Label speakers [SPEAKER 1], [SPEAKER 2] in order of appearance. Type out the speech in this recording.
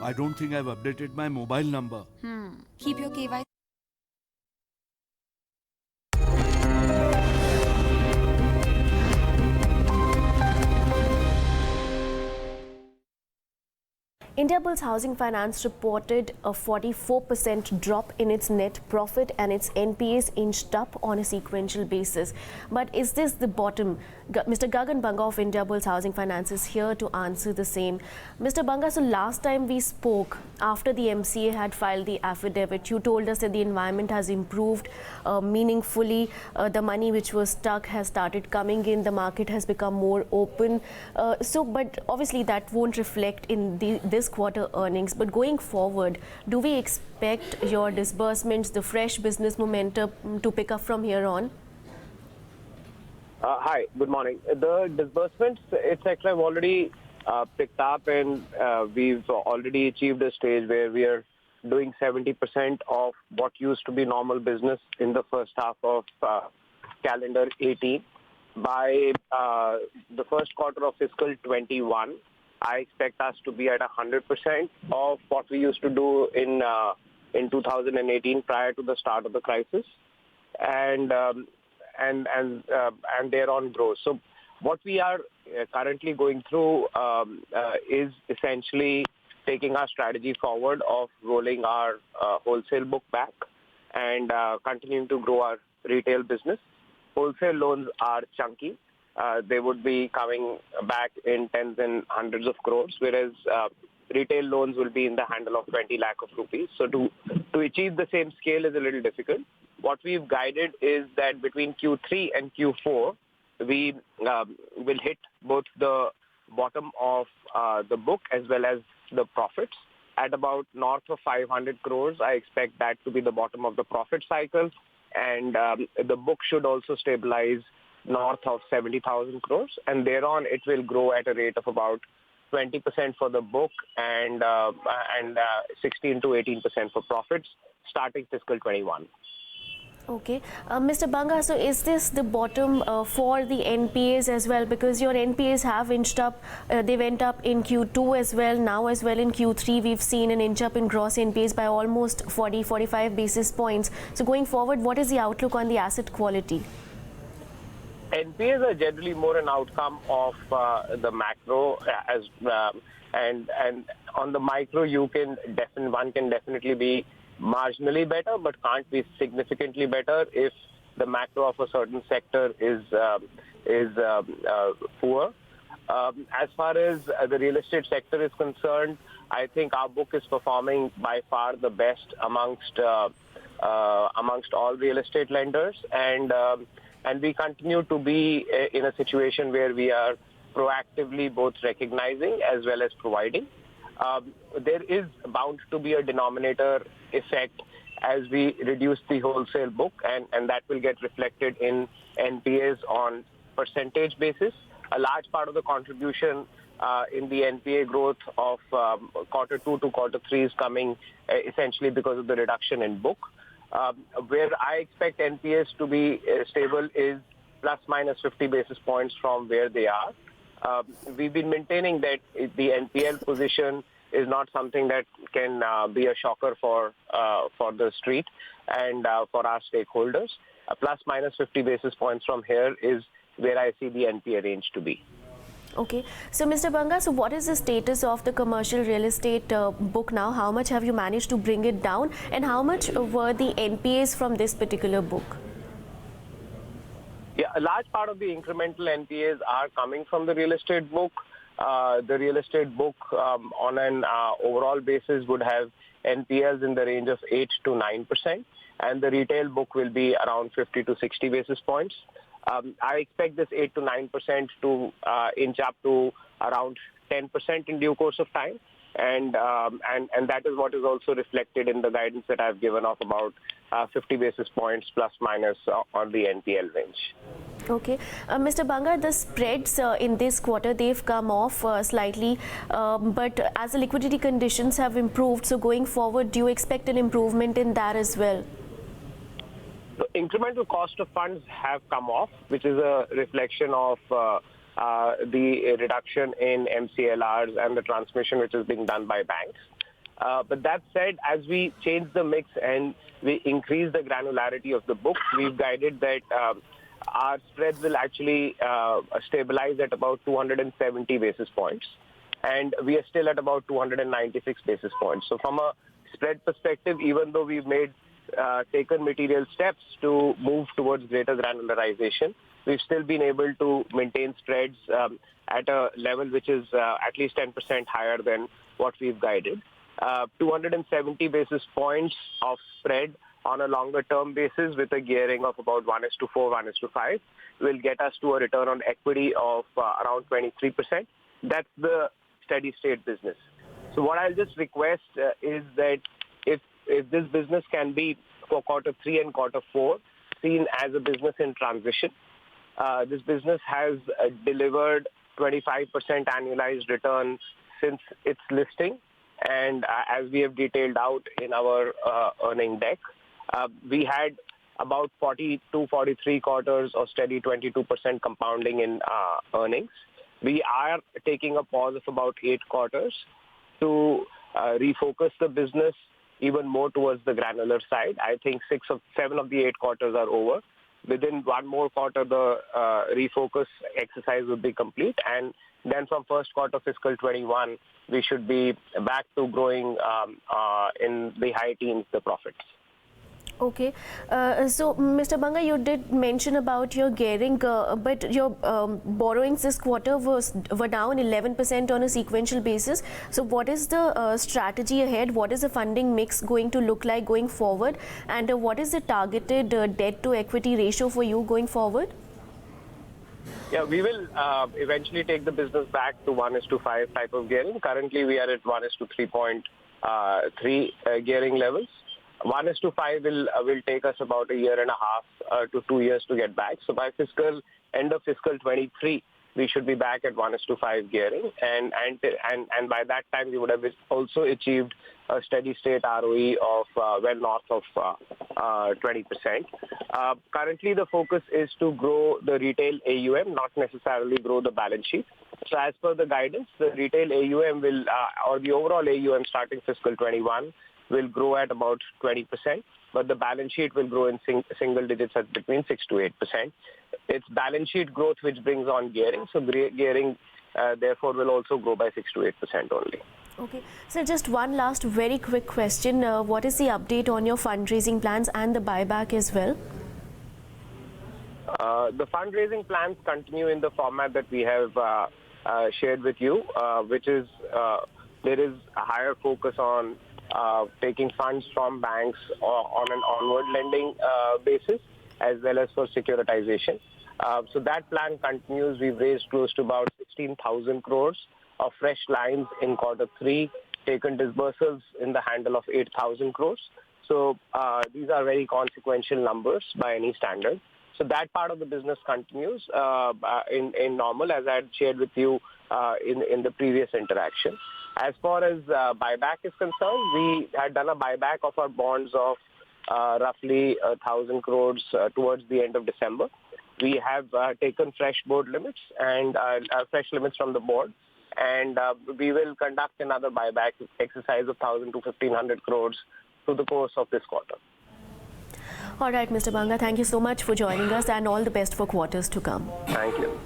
[SPEAKER 1] I don't think I've updated my mobile number.
[SPEAKER 2] Keep your KYC.
[SPEAKER 3] Indiabulls Housing Finance reported a 44% drop in its net profit and its NPAs inched up on a sequential basis. But is this the bottom? Mr. Gagan Banga of Indiabulls Housing Finance is here to answer the same. Mr. Banga, so last time we spoke, after the MCA had filed the affidavit, you told us that the environment has improved meaningfully. The money which was stuck has started coming in. The market has become more open. But obviously that won't reflect in this quarter earnings. But going forward, do we expect your disbursements, the fresh business momentum to pick up from here on?
[SPEAKER 4] Hi, good morning. The disbursements, etc., have already picked up, and we've already achieved a stage where we are doing 70% of what used to be normal business in the first half of calendar 18. By the first quarter of fiscal 21, I expect us to be at 100% of what we used to do in 2018 prior to the start of the crisis, and thereon grow. So what we are currently going through is essentially taking our strategy forward of rolling our wholesale book back and continuing to grow our retail business. Wholesale loans are chunky. They would be coming back in tens and hundreds of crores, whereas retail loans will be in the handle of 20 lakh of rupees. So to achieve the same scale is a little difficult. What we've guided is that between Q3 and Q4, we will hit both the bottom of the book as well as the profits at about north of 500 crores. I expect that to be the bottom of the profit cycle, and the book should also stabilize north of 70,000 crores, and thereon it will grow at a rate of about 20% for the book and 16 to 18% for profits starting fiscal 21.
[SPEAKER 3] Okay. Mr. Banga, so is this the bottom for the NPAs as well? Because your NPAs have inched up. They went up in Q2 as well. Now as well in Q3, we've seen an inch up in gross NPAs by almost 45 basis points. So going forward, what is the outlook on the asset quality?
[SPEAKER 4] NPAs are generally more an outcome of the macro, and on the micro, one can definitely be marginally better, but can't be significantly better if the macro of a certain sector is poor. As far as the real estate sector is concerned, I think our book is performing by far the best amongst all real estate lenders, and we continue to be in a situation where we are proactively both recognizing as well as providing. There is bound to be a denominator effect as we reduce the wholesale book, and that will get reflected in NPAs on percentage basis. A large part of the contribution in the NPA growth of quarter 2 to quarter 3 is coming essentially because of the reduction in book. Where I expect NPAs to be stable is plus minus 50 basis points from where they are. We've been maintaining that the NPL position is not something that can be a shocker for the street and for our stakeholders. Plus minus 50 basis points from here is where I see the NPA range to be.
[SPEAKER 3] Okay. So, Mr. Banga, so what is the status of the commercial real estate book now? How much have you managed to bring it down? And how much were the NPAs from this particular book?
[SPEAKER 4] Yeah, a large part of the incremental NPAs are coming from the real estate book. The real estate book on an overall basis would have NPLs in the range of 8 to 9%, and the retail book will be around 50 to 60 basis points. I expect this 8 to 9% to inch up to around 10% in due course of time, and that is what is also reflected in the guidance that I've given of about 50 basis points plus minus on the NPL range.
[SPEAKER 3] Okay. Mr. Banga, the spreads in this quarter, they've come off slightly, but as the liquidity conditions have improved, so going forward, do you expect an improvement in that as well?
[SPEAKER 4] The incremental cost of funds have come off, which is a reflection of the reduction in MCLRs and the transmission which is being done by banks. But that said, as we change the mix and we increase the granularity of the book, we've guided that our spreads will actually stabilize at about 270 basis points. And we are still at about 296 basis points. So from a spread perspective, even though we've taken material steps to move towards greater granularization, we've still been able to maintain spreads at a level which is at least 10% higher than what we've guided. 270 basis points of spread on a longer term basis with a gearing of about 1:4, 1:5 will get us to a return on equity of around 23%. That's the steady state business. So what I'll just request is that if this business can be for Q3 and Q4 seen as a business in transition, this business has delivered 25% annualized return since its listing. And as we have detailed out in our earning deck, we had about 42, 43 quarters of steady 22% compounding in earnings. We are taking a pause of about 8 quarters to refocus the business even more towards the granular side. I think 7 of the 8 quarters are over. Within one more quarter, the refocus exercise will be complete. And then from first quarter fiscal 21, we should be back to growing in the high teens, the profits.
[SPEAKER 3] Okay. So, Mr. Banga, you did mention about your gearing, but your borrowings this quarter were down 11% on a sequential basis. So, what is the strategy ahead? What is the funding mix going to look like going forward? And what is the targeted debt to equity ratio for you going forward?
[SPEAKER 4] Yeah, we will eventually take the business back to 1:5 type of gearing. Currently, we are at 1:3.3 gearing levels. 1:5 will take us about a year and a half to 2 years to get back. So by end of fiscal 23, we should be back at 1:5 gearing, and by that time we would have also achieved a steady state ROE of well north of 20%. Currently, the focus is to grow the retail AUM, not necessarily grow the balance sheet. So as per the guidance, the retail AUM will, or the overall AUM starting fiscal 21, will grow at about 20%, but the balance sheet will grow in single digits at between 6 to 8%. It's balance sheet growth which brings on gearing, so gearing therefore will also grow by 6 to 8% only.
[SPEAKER 3] Okay, so just one last very quick question. What is the update on your fundraising plans and the buyback as well?
[SPEAKER 4] The fundraising plans continue in the format that we have shared with you, which is there is a higher focus on taking funds from banks on an onward lending basis, as well as for securitization. So that plan continues. We've raised close to about 16,000 crores of fresh lines in Q3, taken disbursals in the handle of 8,000 crores. So these are very consequential numbers by any standard. So that part of the business continues in normal, as I had shared with you in the previous interaction. As far as buyback is concerned, we had done a buyback of our bonds of roughly 1,000 crores towards the end of December. We have taken fresh board limits and fresh limits from the board, and we will conduct another buyback exercise of 1,000 to 1,500 crores through the course of this quarter.
[SPEAKER 3] All right, Mr. Banga, thank you so much for joining us, and all the best for quarters to come.
[SPEAKER 4] Thank you.